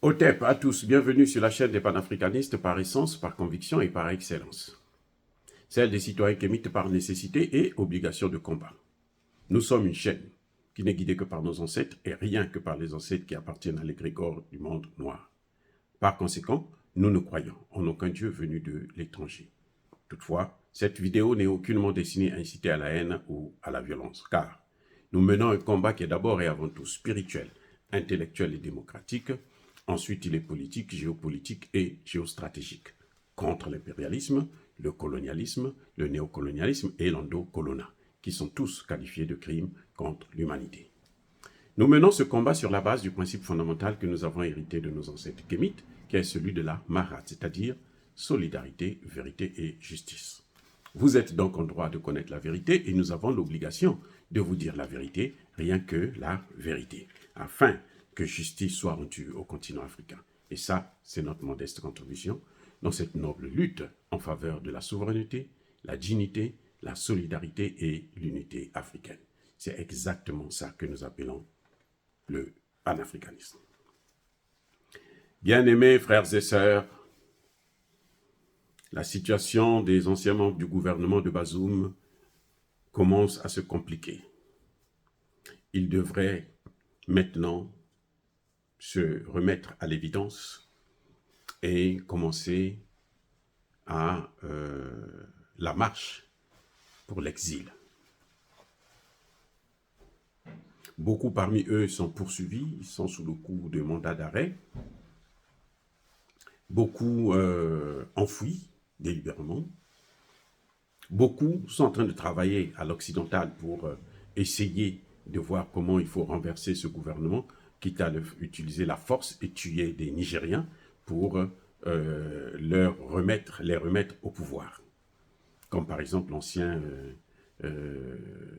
Otep à tous, bienvenue sur la chaîne des panafricanistes par essence, par conviction et par excellence. Celle des citoyens kémites par nécessité et obligation de combat. Nous sommes une chaîne qui n'est guidée que par nos ancêtres et rien que par les ancêtres qui appartiennent à l'égrégore du monde noir. Par conséquent, nous ne croyons en aucun Dieu venu de l'étranger. Toutefois, cette vidéo n'est aucunement destinée à inciter à la haine ou à la violence, car nous menons un combat qui est d'abord et avant tout spirituel, intellectuel et démocratique. Ensuite, il est politique, géopolitique et géostratégique, contre l'impérialisme, le colonialisme, le néocolonialisme et l'endocolona, qui sont tous qualifiés de crimes contre l'humanité. Nous menons ce combat sur la base du principe fondamental que nous avons hérité de nos ancêtres kémites, qui est celui de la Marat, c'est-à-dire solidarité, vérité et justice. Vous êtes donc en droit de connaître la vérité et nous avons l'obligation de vous dire la vérité, rien que la vérité, afin que justice soit rendue au continent africain. Et ça, c'est notre modeste contribution dans cette noble lutte en faveur de la souveraineté, la dignité, la solidarité et l'unité africaine. C'est exactement ça que nous appelons le panafricanisme. Bien-aimés frères et sœurs, la situation des anciens membres du gouvernement de Bazoum commence à se compliquer. Ils devraient maintenant se remettre à l'évidence et commencer à la marche pour l'exil. Beaucoup parmi eux sont poursuivis, ils sont sous le coup de mandat d'arrêt. Beaucoup enfouis délibérément. Beaucoup sont en train de travailler à l'occidental pour essayer de voir comment il faut renverser ce gouvernement, quitte à utiliser la force et tuer des Nigériens pour les remettre au pouvoir. Comme par exemple l'ancien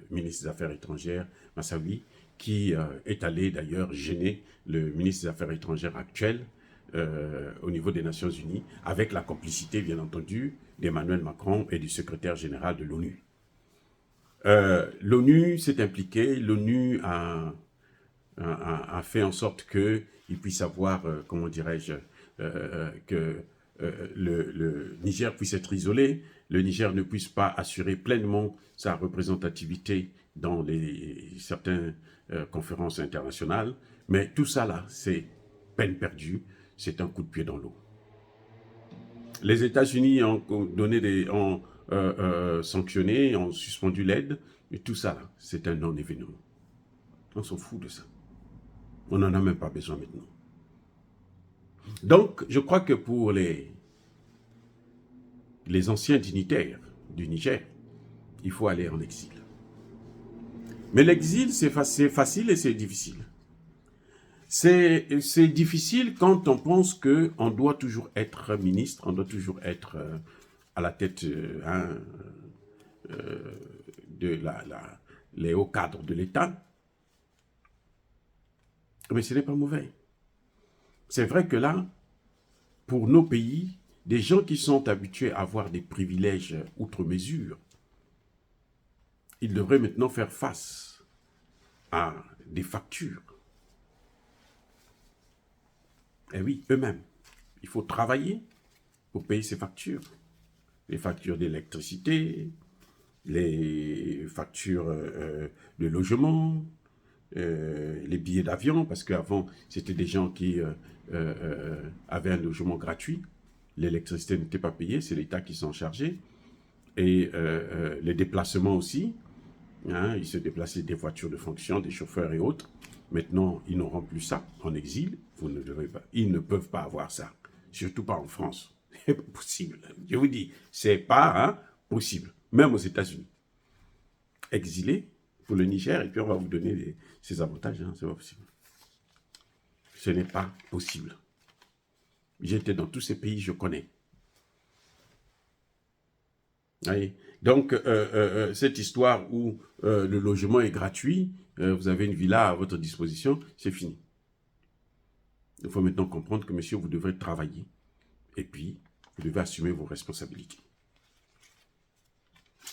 ministre des Affaires étrangères, Massawi, qui est allé d'ailleurs gêner le ministre des Affaires étrangères actuel au niveau des Nations Unies, avec la complicité, bien entendu, d'Emmanuel Macron et du secrétaire général de l'ONU. L'ONU s'est impliquée, l'ONU a fait en sorte qu'il puisse avoir, comment dirais-je, que le Niger puisse être isolé, le Niger ne puisse pas assurer pleinement sa représentativité dans certaines conférences internationales. Mais tout ça là, c'est peine perdue, c'est un coup de pied dans l'eau. Les États-Unis ont sanctionné, ont suspendu l'aide, et tout ça là, c'est un non-événement. On s'en fout de ça. On n'en a même pas besoin maintenant. Donc, je crois que pour les anciens dignitaires du Niger, il faut aller en exil. Mais l'exil, c'est facile et c'est difficile. C'est difficile quand on pense qu'on doit toujours être ministre, on doit toujours être à la tête de les hauts cadres de l'État. Mais ce n'est pas mauvais. C'est vrai que là, pour nos pays, des gens qui sont habitués à avoir des privilèges outre mesure, ils devraient maintenant faire face à des factures. Eh oui, eux-mêmes. Il faut travailler pour payer ces factures. Les factures d'électricité, les factures de logement, les billets d'avion, parce qu'avant, c'était des gens qui avaient un logement gratuit. L'électricité n'était pas payée, c'est l'État qui s'en chargeait. Et les déplacements aussi. Hein, ils se déplaçaient des voitures de fonction, des chauffeurs et autres. Maintenant, ils n'auront plus ça en exil. Vous ne devez pas. Ils ne peuvent pas avoir ça. Surtout pas en France. C'est pas possible. Je vous dis, c'est pas possible. Même aux États-Unis. Exilé pour le Niger, et puis on va vous donner ces avantages. Hein, c'est pas possible. Ce n'est pas possible. J'étais dans tous ces pays, je connais. Oui. Donc, cette histoire où le logement est gratuit, vous avez une villa à votre disposition, c'est fini. Il faut maintenant comprendre que, monsieur, vous devrez travailler. Et puis, vous devez assumer vos responsabilités.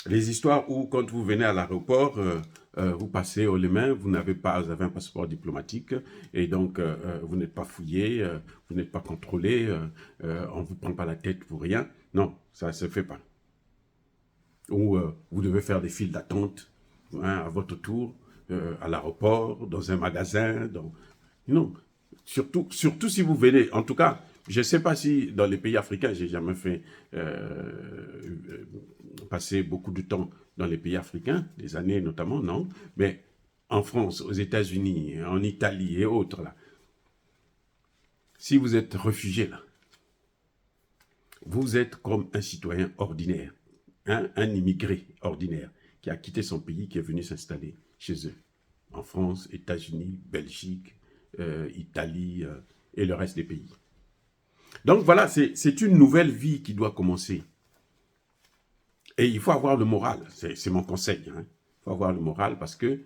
Les histoires où, quand vous venez à l'aéroport, vous passez haut les mains, vous avez un passeport diplomatique, et donc vous n'êtes pas fouillé, vous n'êtes pas contrôlé, on ne vous prend pas la tête pour rien. Non, ça ne se fait pas. Ou vous devez faire des files d'attente à votre tour, à l'aéroport, dans un magasin. Non, surtout si vous venez, en tout cas, je ne sais pas si dans les pays africains, j'ai jamais fait passer beaucoup de temps dans les pays africains, des années notamment, non. Mais en France, aux États-Unis, en Italie et autres, là, si vous êtes réfugié, là, vous êtes comme un citoyen ordinaire, un immigré ordinaire qui a quitté son pays, qui est venu s'installer chez eux, en France, États-Unis, Belgique, Italie et le reste des pays. Donc voilà, c'est une nouvelle vie qui doit commencer. Et il faut avoir le moral, c'est mon conseil. Hein. Il faut avoir le moral parce que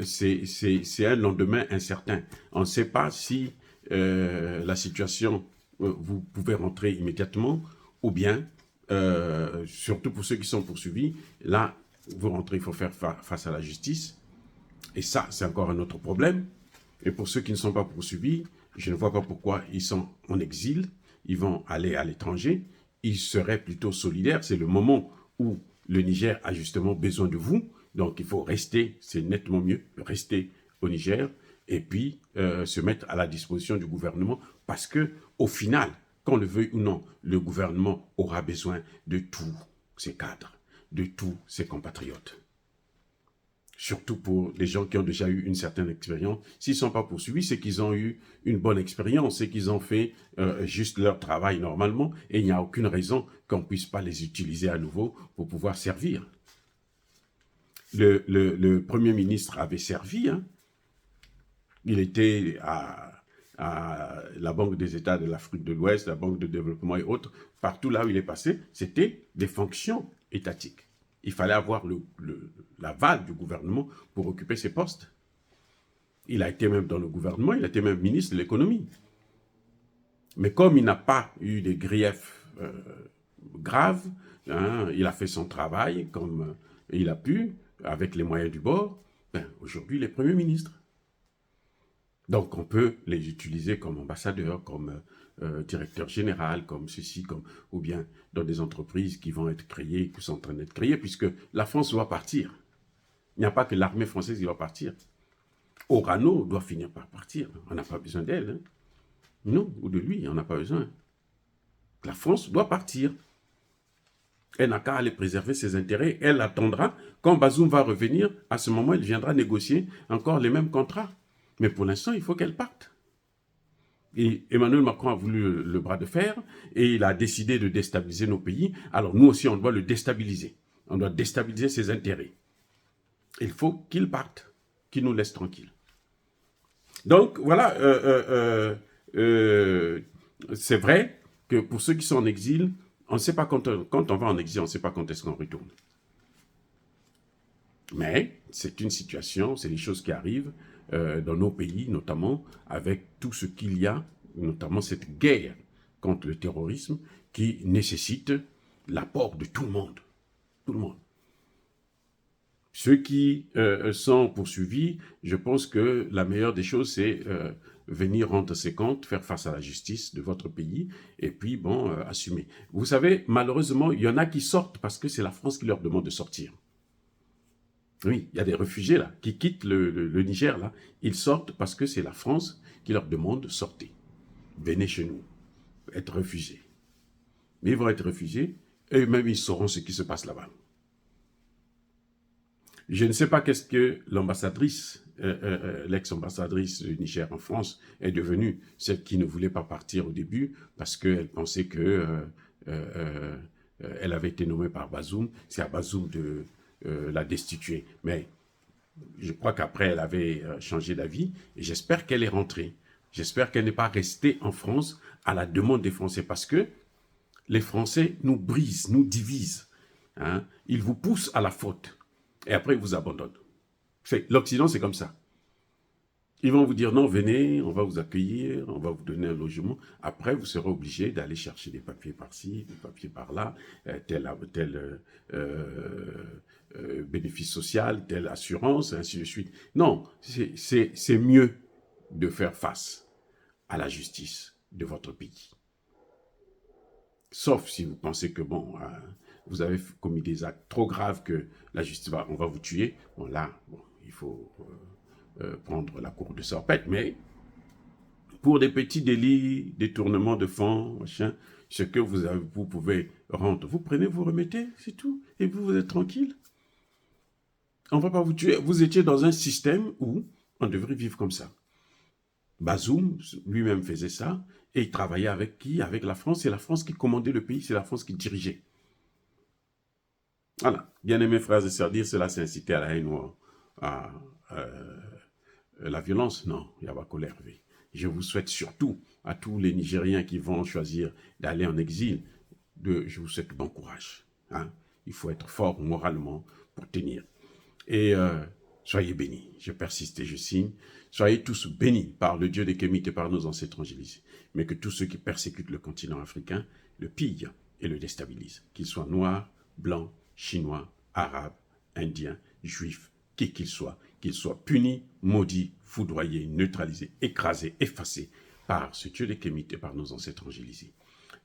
c'est un lendemain incertain. On ne sait pas si la situation, vous pouvez rentrer immédiatement ou bien, surtout pour ceux qui sont poursuivis, là, vous rentrez, il faut faire face à la justice. Et ça, c'est encore un autre problème. Et pour ceux qui ne sont pas poursuivis, je ne vois pas pourquoi ils sont en exil, ils vont aller à l'étranger, ils seraient plutôt solidaires. C'est le moment où le Niger a justement besoin de vous. Donc il faut rester, c'est nettement mieux, rester au Niger et puis se mettre à la disposition du gouvernement parce que au final, qu'on le veuille ou non, le gouvernement aura besoin de tous ses cadres, de tous ses compatriotes. Surtout pour les gens qui ont déjà eu une certaine expérience. S'ils ne sont pas poursuivis, c'est qu'ils ont eu une bonne expérience, c'est qu'ils ont fait juste leur travail normalement, et il n'y a aucune raison qu'on ne puisse pas les utiliser à nouveau pour pouvoir servir. Le Premier ministre avait servi, hein. Il était à la Banque des États de l'Afrique de l'Ouest, la Banque de développement et autres, partout là où il est passé, c'était des fonctions étatiques. Il fallait avoir l'aval du gouvernement pour occuper ces postes. Il a été même dans le gouvernement, il a été même ministre de l'économie. Mais comme il n'a pas eu des griefs graves, hein, il a fait son travail comme il a pu, avec les moyens du bord, ben, aujourd'hui il est Premier ministre. Donc on peut les utiliser comme ambassadeurs, comme directeur général, comme ceci, ou bien dans des entreprises qui vont être créées, qui sont en train d'être créées, puisque la France doit partir. Il n'y a pas que l'armée française qui doit partir. Orano doit finir par partir. On n'a pas besoin d'elle. Hein. Non, ou de lui, on n'a pas besoin. La France doit partir. Elle n'a qu'à aller préserver ses intérêts. Elle attendra. Quand Bazoum va revenir, à ce moment, il viendra négocier encore les mêmes contrats. Mais pour l'instant, il faut qu'elle parte. Et Emmanuel Macron a voulu le bras de fer et il a décidé de déstabiliser nos pays. Alors nous aussi, on doit le déstabiliser. On doit déstabiliser ses intérêts. Il faut qu'il parte, qu'il nous laisse tranquilles. Donc voilà, c'est vrai que pour ceux qui sont en exil, on ne sait pas quand on va en exil, on ne sait pas quand est-ce qu'on retourne. Mais c'est une situation, c'est des choses qui arrivent dans nos pays, notamment avec tout ce qu'il y a, notamment cette guerre contre le terrorisme qui nécessite l'apport de tout le monde. Tout le monde. Ceux qui sont poursuivis, je pense que la meilleure des choses, c'est venir rendre ses comptes, faire face à la justice de votre pays, et puis, bon, assumer. Vous savez, malheureusement, il y en a qui sortent parce que c'est la France qui leur demande de sortir. Oui, il y a des réfugiés là, qui quittent le Niger là. Ils sortent parce que c'est la France qui leur demande de sortir. Venez chez nous, être réfugiés. Mais ils vont être réfugiés, et eux-mêmes ils sauront ce qui se passe là-bas. Je ne sais pas qu'est-ce que l'ambassadrice, l'ex-ambassadrice du Niger en France est devenue, celle qui ne voulait pas partir au début parce qu'elle pensait que elle avait été nommée par Bazoum. C'est à Bazoum de la destituer. Mais je crois qu'après, elle avait changé d'avis et j'espère qu'elle est rentrée. J'espère qu'elle n'est pas restée en France à la demande des Français parce que les Français nous brisent, nous divisent. Hein? Ils vous poussent à la faute et après ils vous abandonnent. L'Occident, c'est comme ça. Ils vont vous dire non, venez, on va vous accueillir, on va vous donner un logement. Après, vous serez obligé d'aller chercher des papiers par-ci, des papiers par-là, tel bénéfice social, telle assurance, ainsi de suite. Non, c'est mieux de faire face à la justice de votre pays. Sauf si vous pensez que, bon, vous avez commis des actes trop graves que la justice on va vous tuer. Bon, là, bon, il faut prendre la cour de sorpette, mais pour des petits délits, détournement de fonds, machin, ce que vous pouvez rendre, vous prenez, vous remettez, c'est tout, et vous êtes tranquille. On ne va pas vous tuer. Vous étiez dans un système où on devrait vivre comme ça. Bazoum lui-même faisait ça, et il travaillait avec qui? Avec la France. C'est la France qui commandait le pays, c'est la France qui dirigeait. Voilà. Bien-aimés frères et sœurs, dire cela, c'est inciter à la haine ou à la violence. Non, il y a pas colère. Je vous souhaite surtout à tous les Nigériens qui vont choisir d'aller en exil, je vous souhaite bon courage. Hein? Il faut être fort moralement pour tenir. Et soyez bénis. Je persiste et je signe. Soyez tous bénis par le Dieu des Kémites et par nos ancêtres angélisés. Mais que tous ceux qui persécutent le continent africain le pillent et le déstabilisent. Qu'ils soient noirs, blancs, chinois, arabes, indiens, juifs, qui qu'ils soient punis, maudits, foudroyés, neutralisés, écrasés, effacés par ce Dieu des Kémites et par nos ancêtres angélisés.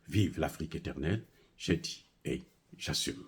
Vive l'Afrique éternelle, j'ai dit et j'assume.